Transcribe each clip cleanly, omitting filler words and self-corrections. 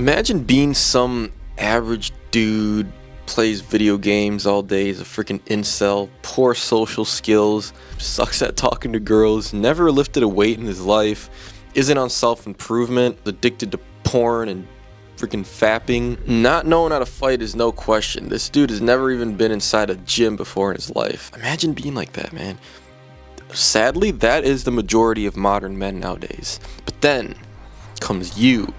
Imagine being some average dude, plays video games all day, is a freaking incel, poor social skills, sucks at talking to girls, never lifted a weight in his life, isn't on self-improvement, addicted to porn and freaking fapping. Not knowing how to fight is no question. This dude has never even been inside a gym before in his life. Imagine being like that, man. Sadly, that is the majority of modern men nowadays. But then comes you.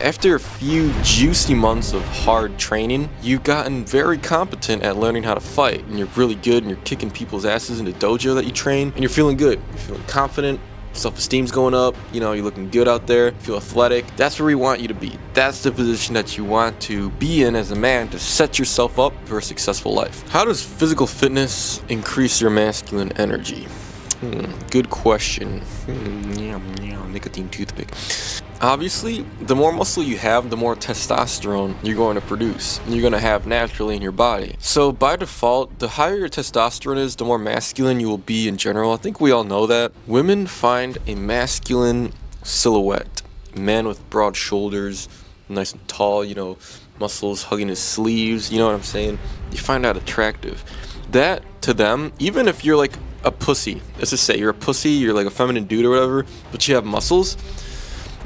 After a few juicy months of hard training, you've gotten very competent at learning how to fight, and you're really good, and you're kicking people's asses in the dojo that you train, and you're feeling good. You're feeling confident, self-esteem's going up, you're looking good out there, you feel athletic. That's where we want you to be. That's the position that you want to be in as a man to set yourself up for a successful life. How does physical fitness increase your masculine energy? Good question. Nicotine toothpick. Obviously, the more muscle you have, the more testosterone you're going to produce. You're going to have naturally in your body. So by default, the higher your testosterone is, the more masculine you will be in general. I think we all know that. Women find a masculine silhouette. A man with broad shoulders, nice and tall, muscles hugging his sleeves, you know what I'm saying? You find that attractive. That, to them, even if you're like a pussy, let's just say you're a pussy, you're like a feminine dude or whatever, but you have muscles,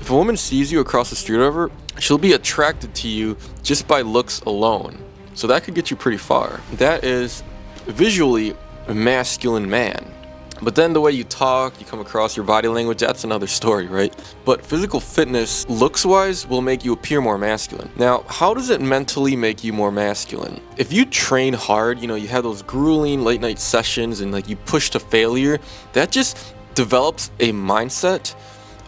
if a woman sees you across the street or whatever, she'll be attracted to you just by looks alone. So that could get you pretty far. That is visually a masculine man. But then the way you talk, you come across, your body language, that's another story, right? But physical fitness, looks-wise, will make you appear more masculine. Now, how does it mentally make you more masculine? If you train hard, you have those grueling late-night sessions and you push to failure, that just develops a mindset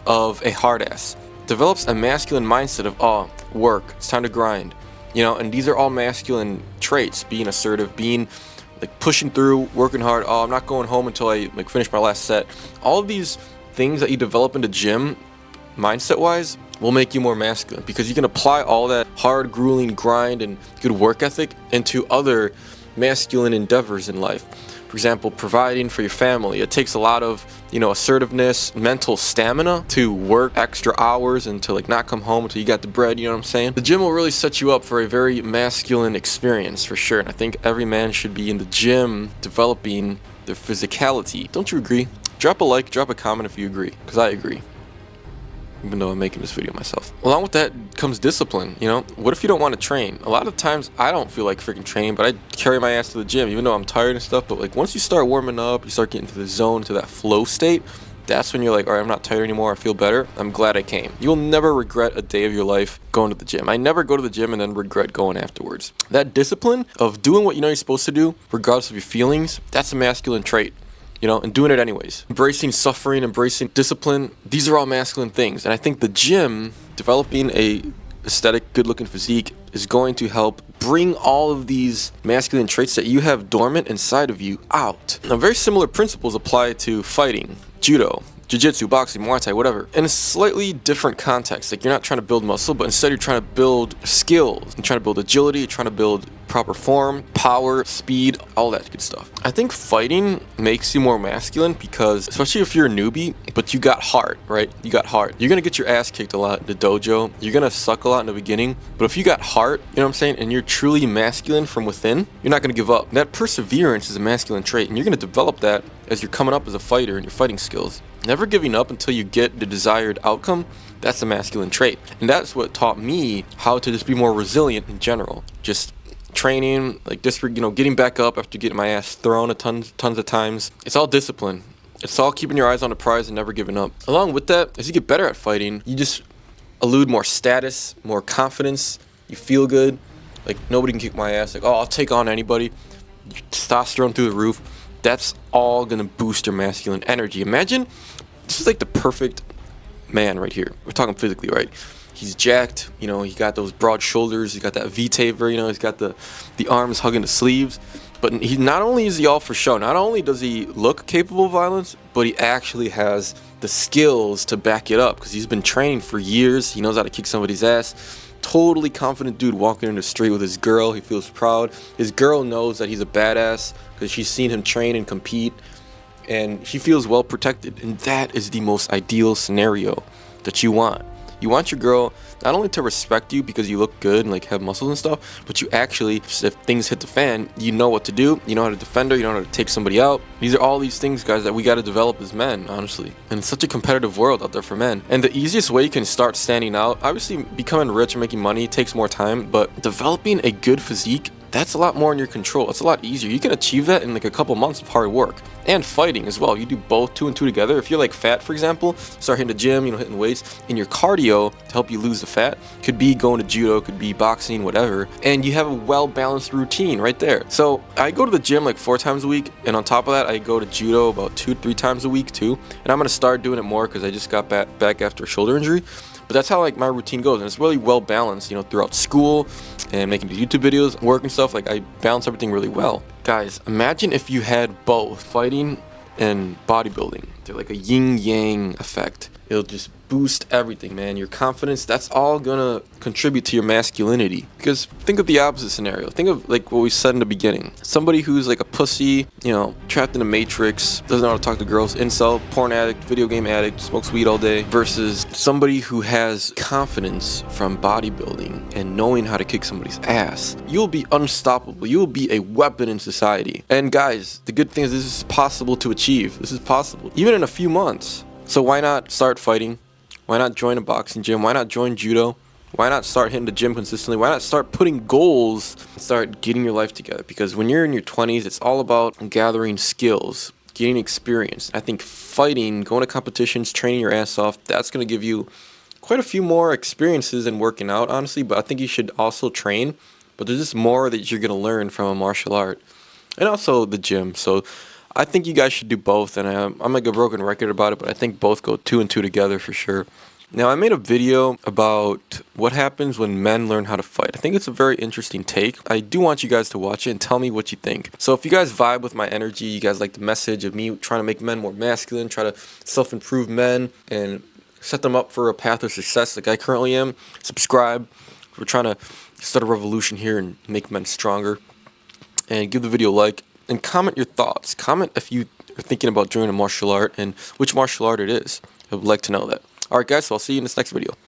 of a hard ass. Develops a masculine mindset of, work, it's time to grind. And these are all masculine traits, being assertive, being pushing through, working hard. I'm not going home until I finish my last set. All of these things that you develop in the gym, mindset wise, will make you more masculine because you can apply all that hard, grueling grind and good work ethic into other masculine endeavors in life. For example, providing for your family. It takes a lot of, assertiveness, mental stamina to work extra hours and to not come home until you got the bread, you know what I'm saying? The gym will really set you up for a very masculine experience for sure. And I think every man should be in the gym developing their physicality. Don't you agree? Drop a like, drop a comment if you agree, because I agree. Even though I'm making this video myself. Along with that comes discipline, What if you don't want to train? A lot of times I don't feel like freaking training, but I carry my ass to the gym, even though I'm tired and stuff. But once you start warming up, you start getting to the zone, to that flow state, that's when you're like, all right, I'm not tired anymore, I feel better, I'm glad I came. You'll never regret a day of your life going to the gym. I never go to the gym and then regret going afterwards. That discipline of doing what you're supposed to do, regardless of your feelings, that's a masculine trait. And doing it anyways. Embracing suffering, embracing discipline, these are all masculine things. And I think the gym, developing a aesthetic, good-looking physique, is going to help bring all of these masculine traits that you have dormant inside of you out. Now, very similar principles apply to fighting, judo, jiu-jitsu, boxing, muay thai, whatever. In a slightly different context. You're not trying to build muscle, but instead you're trying to build skills. You're trying to build agility, you're trying to build proper form, power, speed, all that good stuff. I think fighting makes you more masculine because, especially if you're a newbie, but you got heart, right? You got heart. You're gonna get your ass kicked a lot in the dojo. You're gonna suck a lot in the beginning, but if you got heart, you know what I'm saying, and you're truly masculine from within, you're not gonna give up. That perseverance is a masculine trait, and you're gonna develop that as you're coming up as a fighter and your fighting skills. Never giving up until you get the desired outcome, that's a masculine trait. And that's what taught me how to just be more resilient in general. Just training, getting back up after getting my ass thrown tons of times. It's all discipline. It's all keeping your eyes on the prize and never giving up. Along with that, as you get better at fighting, you just elude more status, more confidence. You feel good. Nobody can kick my ass. I'll take on anybody. Testosterone through the roof. That's all gonna boost your masculine energy. Imagine, this is the perfect man right here. We're talking physically, right? He's jacked, he got those broad shoulders, he's got that V-taper, he's got the arms hugging the sleeves. But he not only is he all for show, not only does he look capable of violence, but he actually has the skills to back it up because he's been training for years. He knows how to kick somebody's ass. Totally confident dude walking in the street with his girl. He feels proud. His girl knows that he's a badass because she's seen him train and compete, and she feels well protected. And that is the most ideal scenario that you want. You want your girl not only to respect you because you look good and like have muscles and stuff, but you actually, if things hit the fan, you know what to do, you know how to defend her, you know how to take somebody out. These are all these things, guys, that we got to develop as men, honestly. And it's such a competitive world out there for men. And the easiest way you can start standing out, obviously becoming rich and making money takes more time, but developing a good physique, that's a lot more in your control. It's a lot easier. You can achieve that in like a couple months of hard work and fighting as well. You do both, 2 and 2 together. If you're like fat, for example, start hitting the gym, hitting weights, and your cardio to help you lose the fat could be going to judo, could be boxing, whatever, and you have a well-balanced routine right there. So I go to the gym like 4 times a week, and on top of that, I go to judo about 2-3 times a week too, and I'm gonna start doing it more because I just got back after a shoulder injury. But that's how like my routine goes, and it's really well balanced, throughout school and making the YouTube videos, work and stuff. Like I balance everything really well. Guys, imagine if you had both fighting and bodybuilding. They're like a yin-yang effect. It'll just boost everything, man. Your confidence, that's all gonna contribute to your masculinity. Because think of the opposite scenario. Think of like what we said in the beginning. Somebody who's like a pussy, trapped in a matrix, doesn't know how to talk to girls, incel, porn addict, video game addict, smokes weed all day, versus somebody who has confidence from bodybuilding and knowing how to kick somebody's ass. You'll be unstoppable. You'll be a weapon in society. And guys, the good thing is this is possible to achieve. This is possible, even in a few months. So why not start fighting? Why not join a boxing gym? Why not join judo? Why not start hitting the gym consistently? Why not start putting goals and start getting your life together? Because when you're in your 20s, it's all about gathering skills, gaining experience. I think fighting, going to competitions, training your ass off, that's going to give you quite a few more experiences than working out, honestly. But I think you should also train. But there's just more that you're going to learn from a martial art. And also the gym. So I think you guys should do both, and I'm like a broken record about it, but I think both go 2 and 2 together for sure. Now, I made a video about what happens when men learn how to fight. I think it's a very interesting take. I do want you guys to watch it and tell me what you think. So if you guys vibe with my energy, you guys like the message of me trying to make men more masculine, try to self-improve men, and set them up for a path of success like I currently am, subscribe. We're trying to start a revolution here and make men stronger. And give the video a like. And comment your thoughts. Comment if you are thinking about joining a martial art and which martial art it is. I would like to know that. Alright guys, so I'll see you in this next video.